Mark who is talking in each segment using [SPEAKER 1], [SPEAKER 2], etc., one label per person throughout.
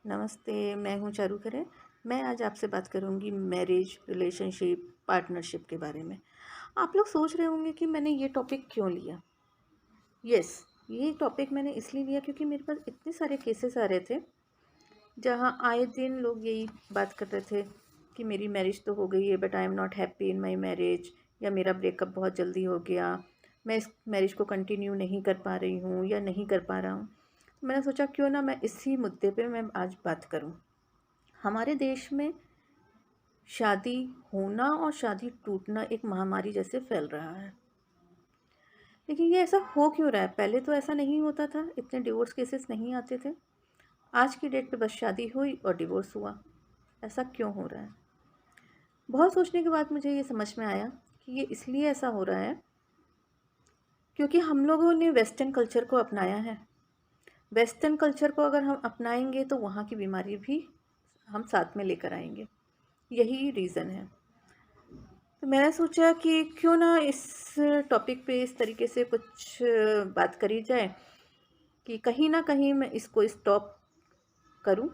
[SPEAKER 1] नमस्ते, मैं हूँ चारू खरे। मैं आज आपसे बात करूँगी मैरिज, रिलेशनशिप, पार्टनरशिप के बारे में। आप लोग सोच रहे होंगे कि मैंने ये टॉपिक क्यों लिया? यस, ये टॉपिक मैंने इसलिए लिया क्योंकि मेरे पास इतने सारे केसेस आ रहे थे, जहाँ आए दिन लोग यही बात कर रहे थे कि मेरी मैरिज तो हो गई है but I am not happy in my marriage, या मेरा ब्रेकअप बहुत जल्दी हो गया, मैं इस मैरिज को कंटिन्यू नहीं कर पा रही हूँ या नहीं कर पा रहा हूँ। मैंने सोचा क्यों ना मैं इसी मुद्दे पे मैं आज बात करूँ। हमारे देश में शादी होना और शादी टूटना एक महामारी जैसे फैल रहा है। लेकिन ये ऐसा हो क्यों रहा है? पहले तो ऐसा नहीं होता था, इतने डिवोर्स केसेस नहीं आते थे। आज की डेट पे बस शादी हुई और डिवोर्स हुआ। ऐसा क्यों हो रहा है? बहुत सोचने के बाद मुझे ये समझ में आया कि ये इसलिए ऐसा हो रहा है क्योंकि हम लोगों ने वेस्टर्न कल्चर को अपनाया है। वेस्टर्न कल्चर को अगर हम अपनाएंगे तो वहाँ की बीमारी भी हम साथ में लेकर आएंगे। यही रीज़न है। तो मैंने सोचा कि क्यों ना इस टॉपिक पे इस तरीके से कुछ बात करी जाए कि कहीं ना कहीं मैं इसको स्टॉप करूं।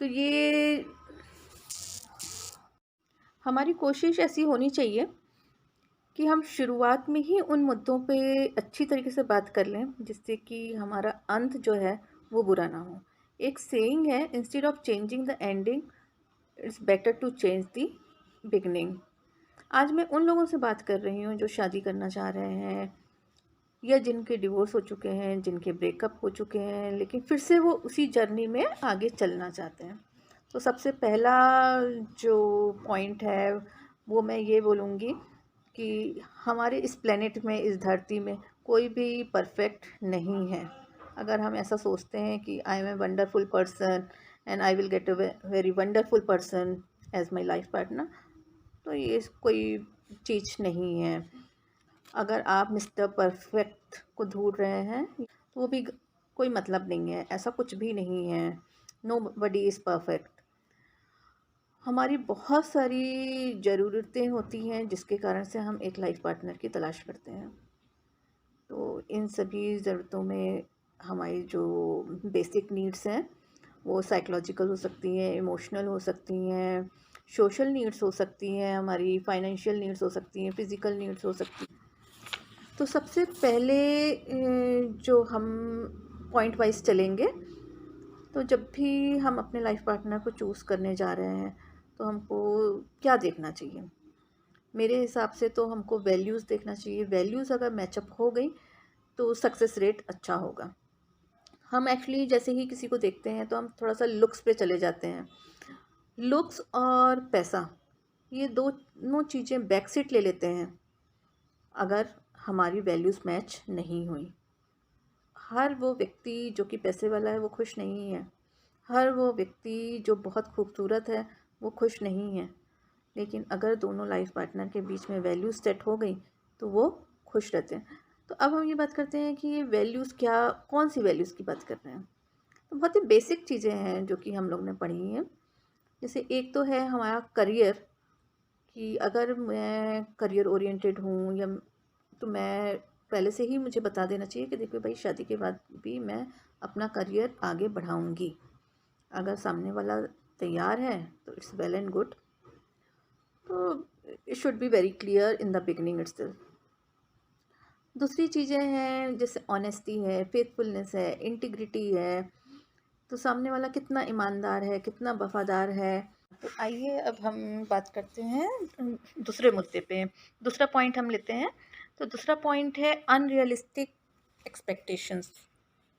[SPEAKER 1] तो ये हमारी कोशिश ऐसी होनी चाहिए कि हम शुरुआत में ही उन मुद्दों पे अच्छी तरीके से बात कर लें जिससे कि हमारा अंत जो है वो बुरा ना हो। एक सेइंग है, instead of changing the ending it's better to change the beginning. आज मैं उन लोगों से बात कर रही हूँ जो शादी करना चाह रहे हैं या जिनके डिवोर्स हो चुके हैं, जिनके ब्रेकअप हो चुके हैं, लेकिन फिर से वो उसी जर्नी में आगे चलना चाहते हैं। तो सबसे पहला जो पॉइंट है वो मैं ये बोलूँगी कि हमारे इस प्लेनेट में, इस धरती में कोई भी परफेक्ट नहीं है। अगर हम ऐसा सोचते हैं कि I am a wonderful person and I will get a very wonderful person as my life partner, तो ये कोई चीज़ नहीं है। अगर आप मिस्टर परफेक्ट को ढूंढ रहे हैं तो वो भी कोई मतलब नहीं है, ऐसा कुछ भी नहीं है। Nobody is perfect. हमारी बहुत सारी ज़रूरतें होती हैं जिसके कारण से हम एक लाइफ पार्टनर की तलाश करते हैं। तो इन सभी ज़रूरतों में हमारी जो बेसिक नीड्स हैं वो साइकोलॉजिकल हो सकती हैं, इमोशनल हो सकती हैं, सोशल नीड्स हो सकती हैं, हमारी फाइनेंशियल नीड्स हो सकती हैं, फिज़िकल नीड्स हो सकती हैं। तो सबसे पहले जो हम पॉइंट वाइज चलेंगे, तो जब भी हम अपने लाइफ पार्टनर को चूज़ करने जा रहे हैं तो हमको क्या देखना चाहिए? मेरे हिसाब से तो हमको वैल्यूज़ देखना चाहिए। वैल्यूज़ अगर मैचअप हो गई तो सक्सेस रेट अच्छा होगा। हम एक्चुअली जैसे ही किसी को देखते हैं तो हम थोड़ा सा लुक्स पे चले जाते हैं। लुक्स और पैसा, ये दोनों चीज़ें बैक सीट ले लेते हैं अगर हमारी वैल्यूज़ मैच नहीं हुई। हर वो व्यक्ति जो कि पैसे वाला है वो खुश नहीं है। हर वो व्यक्ति जो बहुत खूबसूरत है वो खुश नहीं है। लेकिन अगर दोनों लाइफ पार्टनर के बीच में वैल्यूज़ सेट हो गई तो वो खुश रहते हैं। तो अब हम ये बात करते हैं कि ये वैल्यूज़ क्या, कौन सी वैल्यूज़ की बात कर रहे हैं? तो बहुत ही बेसिक चीज़ें हैं जो कि हम लोग ने पढ़ी हैं। जैसे एक तो है हमारा करियर, कि अगर मैं करियर ओरिएंटेड हूँ या तो मैं पहले से ही मुझे बता देना चाहिए कि देखो भाई, शादी के बाद भी मैं अपना करियर आगे बढ़ाऊँगी। अगर सामने वाला तैयार है तो इट्स वेल एंड गुड। तो it should be very clear in the beginning itself. दूसरी चीज़ें हैं जैसे ऑनेस्टी है, फेथफुलनेस है, इंटीग्रिटी है। तो सामने वाला कितना ईमानदार है, कितना वफादार है। तो आइए अब हम बात करते हैं दूसरे मुद्दे पे। दूसरा पॉइंट हम लेते हैं। तो दूसरा पॉइंट है अनरियलिस्टिक एक्सपेक्टेशंस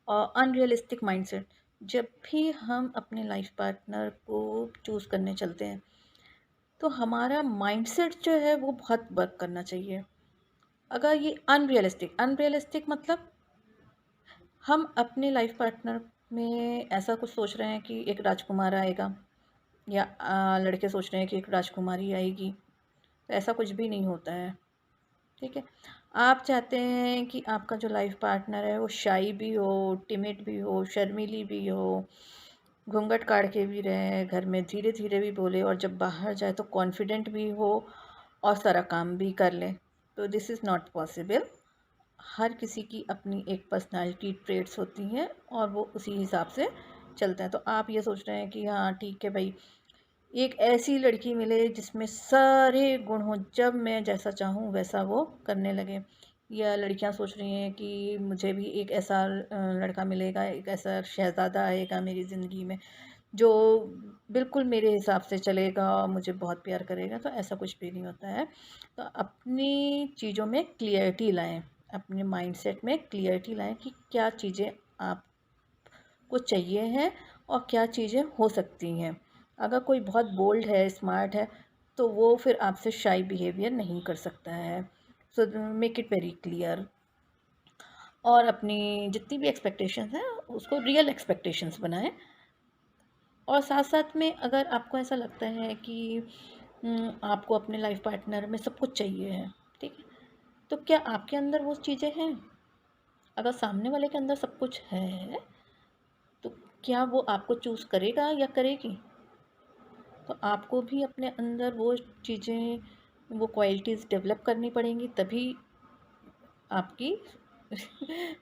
[SPEAKER 1] और अनरियलिस्टिक माइंडसेट। जब भी हम अपने लाइफ पार्टनर को चूज़ करने चलते हैं तो हमारा माइंडसेट जो है वो बहुत वर्क करना चाहिए। अगर ये अनरियलिस्टिक मतलब हम अपने लाइफ पार्टनर में ऐसा कुछ सोच रहे हैं कि एक राजकुमार आएगा, या लड़के सोच रहे हैं कि एक राजकुमारी आएगी, तो ऐसा कुछ भी नहीं होता है। ठीक है, आप चाहते हैं कि आपका जो लाइफ पार्टनर है वो शाई भी हो, टिमिड भी हो, शर्मीली भी हो, घूंघट काढ़ के भी रहे, घर में धीरे धीरे भी बोले, और जब बाहर जाए तो कॉन्फिडेंट भी हो और सारा काम भी कर ले। तो दिस इज़ नॉट पॉसिबल। हर किसी की अपनी एक पर्सनालिटी ट्रेट्स होती हैं और वो उसी हिसाब से चलता है। तो आप ये सोच रहे हैं कि हाँ ठीक है भाई, एक ऐसी लड़की मिले जिसमें सारे गुण हों, जब मैं जैसा चाहूँ वैसा वो करने लगे। या लड़कियां सोच रही हैं कि मुझे भी एक ऐसा लड़का मिलेगा, एक ऐसा शहज़ादा आएगा मेरी ज़िंदगी में जो बिल्कुल मेरे हिसाब से चलेगा और मुझे बहुत प्यार करेगा। तो ऐसा कुछ भी नहीं होता है। तो अपनी चीज़ों में क्लियरिटी लाएं, अपने माइंडसेट में क्लियरिटी लाएं कि क्या चीज़ें आपको चाहिए हैं और क्या चीज़ें हो सकती हैं। अगर कोई बहुत बोल्ड है, स्मार्ट है, तो वो फिर आपसे शाई बिहेवियर नहीं कर सकता है। So make it very clear, और अपनी जितनी भी एक्सपेक्टेशंस हैं उसको रियल एक्सपेक्टेशंस बनाएं। और साथ साथ में अगर आपको ऐसा लगता है कि आपको अपने लाइफ पार्टनर में सब कुछ चाहिए है, ठीक है, तो क्या आपके अंदर वो चीज़ें हैं? अगर सामने वाले के अंदर सब कुछ है, तो क्या वो आपको चूज़ करेगा या करेगी? तो आपको भी अपने अंदर वो चीज़ें, वो क्वालिटीज़ डेवलप करनी पड़ेंगी, तभी आपकी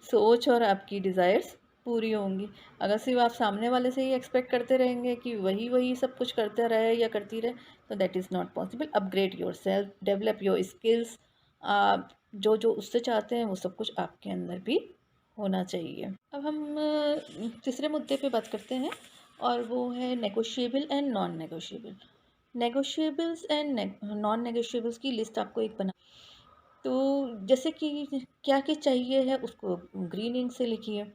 [SPEAKER 1] सोच और आपकी डिज़ायर्स पूरी होंगी। अगर सिर्फ आप सामने वाले से ही एक्सपेक्ट करते रहेंगे कि वही वही सब कुछ करता रहे या करती रहे, तो that is not possible. Upgrade your self, develop your skills. आप जो जो उससे चाहते हैं वो सब कुछ आपके अंदर भी होना चाहिए। अब हम तीसरे मुद्दे पे बात करते हैं, और वो है negotiable and non negotiable. Negotiables and non negotiables की लिस्ट आपको एक बना, तो जैसे कि क्या क्या चाहिए है उसको ग्रीन इंक से लिखिए,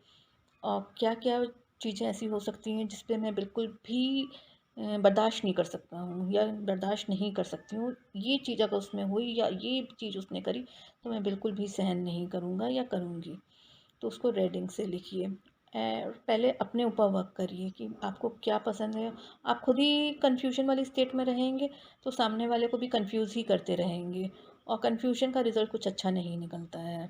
[SPEAKER 1] और क्या क्या चीज़ें ऐसी हो सकती हैं जिस पे मैं बिल्कुल भी बर्दाश्त नहीं कर सकता हूँ या बर्दाश्त नहीं कर सकती हूँ। ये चीज़ अगर उसमें हुई या ये चीज़ उसने करी तो मैं बिल्कुल भी सहन नहीं करूँगा या करूँगी। तो उसको रेड इंक से लिखिए। पहले अपने ऊपर वर्क करिए कि आपको क्या पसंद है। आप खुद ही कन्फ्यूजन वाली स्टेट में रहेंगे तो सामने वाले को भी कंफ्यूज ही करते रहेंगे, और कन्फ्यूजन का रिज़ल्ट कुछ अच्छा नहीं निकलता है।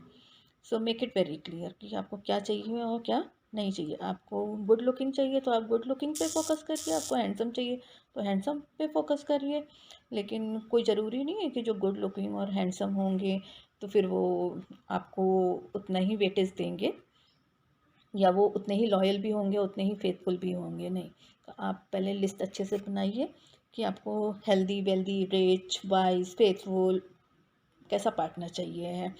[SPEAKER 1] So make it very clear कि आपको क्या चाहिए और क्या नहीं चाहिए। आपको गुड लुकिंग चाहिए तो आप गुड लुकिंग पे फोकस करिए, आपको हैंडसम चाहिए तो हैंडसम पे फोकस करिए। लेकिन कोई ज़रूरी नहीं है कि जो गुड लुकिंग और हैंडसम होंगे तो फिर वो आपको उतना ही वेटेज देंगे या वो उतने ही लॉयल भी होंगे, उतने ही फेथफुल भी होंगे, नहीं। तो आप पहले लिस्ट अच्छे से बनाइए कि आपको healthy, wealthy, rich, wise, faithful कैसा पार्टनर चाहिए है।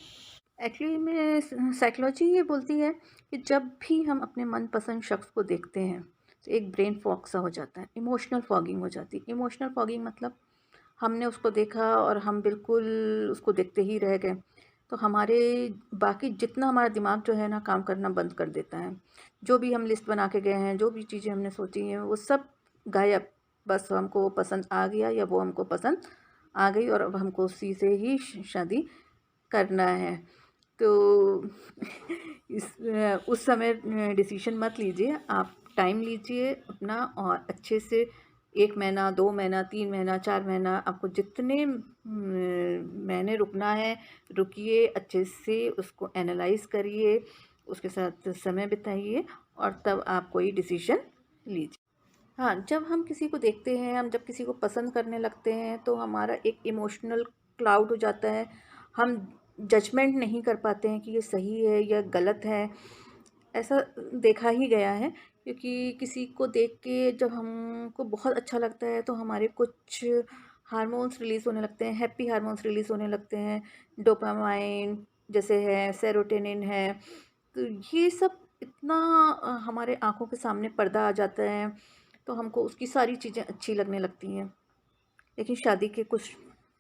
[SPEAKER 1] एक्चुअली में साइकोलॉजी ये बोलती है कि जब भी हम अपने मनपसंद शख्स को देखते हैं तो एक ब्रेन फॉग सा हो जाता है, इमोशनल फॉगिंग हो जाती है। इमोशनल फॉगिंग मतलब हमने उसको देखा और हम बिल्कुल उसको देखते ही रह गए, तो हमारे बाकी जितना हमारा दिमाग जो है ना काम करना बंद कर देता है। जो भी हम लिस्ट बना के गए हैं, जो भी चीज़ें हमने सोची हैं, वो सब गायब। बस हमको वो पसंद आ गया या वो हमको पसंद आ गई और अब हमको उसी से ही शादी करना है। तो उस समय डिसीजन मत लीजिए, आप टाइम लीजिए अपना और अच्छे से 1 महीना, 2 महीना, 3 महीना, 4 महीना, आपको जितने महीने रुकना है रुकिए, अच्छे से उसको एनालाइज़ करिए, उसके साथ समय बिताइए और तब आप कोई डिसीजन लीजिए। हाँ, जब हम किसी को देखते हैं, हम जब किसी को पसंद करने लगते हैं तो हमारा एक इमोशनल क्लाउड हो जाता है। हम जजमेंट नहीं कर पाते हैं कि ये सही है या गलत है। ऐसा देखा ही गया है, क्योंकि किसी को देख के जब हमको बहुत अच्छा लगता है तो हमारे कुछ हार्मोन्स रिलीज़ होने लगते हैं, हैप्पी हार्मोन्स रिलीज़ होने लगते हैं, डोपामाइन जैसे है, सेरोटोनिन है। तो ये सब इतना हमारे आँखों के सामने पर्दा आ जाता है, तो हमको उसकी सारी चीज़ें अच्छी लगने लगती हैं। लेकिन शादी के कुछ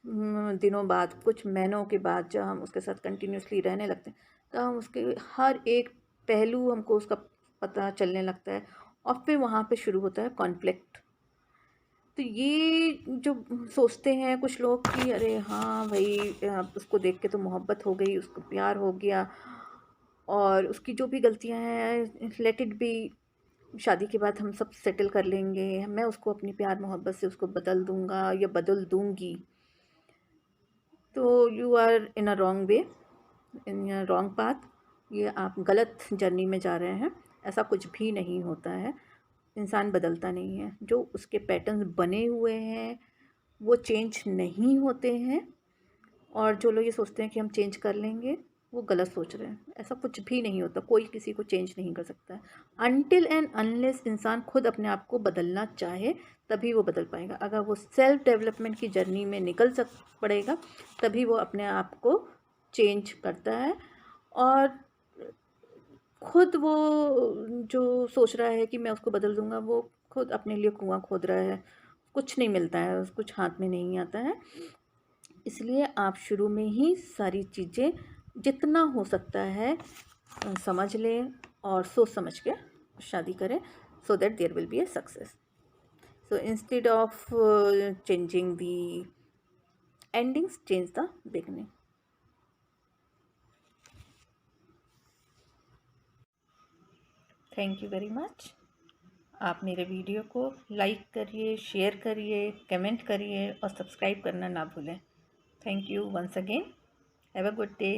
[SPEAKER 1] दिनों बाद, कुछ महीनों के बाद जब हम उसके साथ कंटिन्यूअसली रहने लगते हैं, तो हम उसके हर एक पहलू हमको उसका पता चलने लगता है, और फिर वहाँ पे शुरू होता है कॉन्फ्लिक्ट। तो ये जो सोचते हैं कुछ लोग कि अरे हाँ भाई, उसको देख के तो मोहब्बत हो गई, उसको प्यार हो गया और उसकी जो भी गलतियाँ हैं लेट इट बी, शादी के बाद हम सब सेटल कर लेंगे, मैं उसको अपनी प्यार मोहब्बत से उसको बदल दूंगा या बदल दूंगी। तो you are in a wrong way, in a wrong path. ये आप गलत जर्नी में जा रहे हैं। ऐसा कुछ भी नहीं होता है। इंसान बदलता नहीं है, जो उसके पैटर्न्स बने हुए हैं वो चेंज नहीं होते हैं। और जो लोग ये सोचते हैं कि हम चेंज कर लेंगे, वो गलत सोच रहे हैं। ऐसा कुछ भी नहीं होता, कोई किसी को चेंज नहीं कर सकता है। अनटिल एंड अनलेस इंसान खुद अपने आप को बदलना चाहे तभी वो बदल पाएगा। अगर वो सेल्फ डेवलपमेंट की जर्नी में निकल पड़ेगा तभी वो अपने आप को चेंज करता है। और खुद वो जो सोच रहा है कि मैं उसको बदल दूंगा, वो खुद अपने लिए कुआं खोद रहा है, कुछ नहीं मिलता है, कुछ हाथ में नहीं आता है। इसलिए आप शुरू में ही सारी चीज़ें जितना हो सकता है समझ लें और सोच समझ के शादी करें, so that there will be a success. So instead of changing the endings, change the beginning. Thank you very much. आप मेरे वीडियो को लाइक करिए, शेयर करिए, कमेंट करिए और सब्सक्राइब करना ना भूलें। Thank you once again. Have a good day.